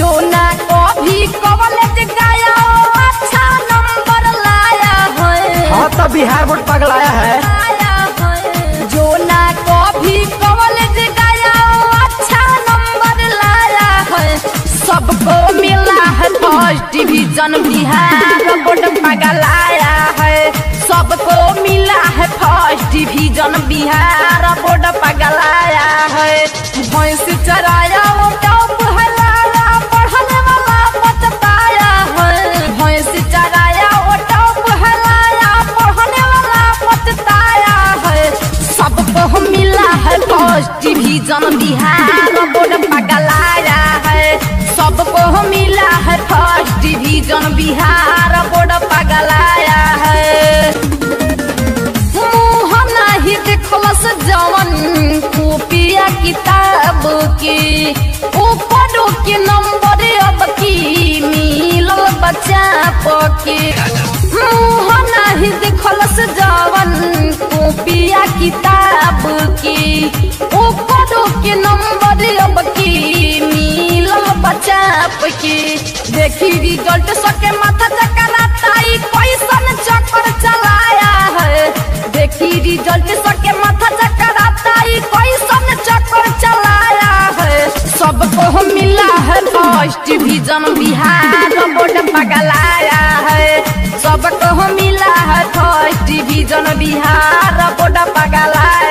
जो ना कभी कॉलेज गया अच्छा नंबर लाया है। हाँ तो बिहार बोर्ड पगलाया है। जो ना कभी कॉलेज गया अच्छा नंबर लाया है। सबको मिला है फर्स्ट डिवीजन बिहार बोर्ड पगलाया है। सबको मिला है फर्स्ट डिवीजन बिहार बोर्ड पगलाया है। भैंस चराया वो टॉप हलाया पढ़ने वाला पछताया है। भैंस चराया वो टॉप हलाया पढ़ने वाला पछताया है। सबको मिला है फर्स्ट डिवीजन बिहार बोर्ड पगलाया है। सबको मिला है फर्स्ट डिवीजन बिहार बोर्ड पगलाया है। मुँह नहीं देखलस जवन कॉपिया किताब के ऊपर के नंबर अब की मिलल बच्चा पके। मुँह नहीं देखलस जवन कॉपिया किताब के ऊपर के नंबर अब की मिलल बच्चा पके। देखी रिजल्ट सके माथा चकराता कैसन चक्कर चलाया है। देखी रिजल्ट सके माथा चकराता कैसन चक्कर चलाया है। सबको मिला है फर्स्ट डिवीजन बिहार बोर्ड पगलाया है। सबको मिला है फर्स्ट डिवीजन बिहार बोर्ड पगलाया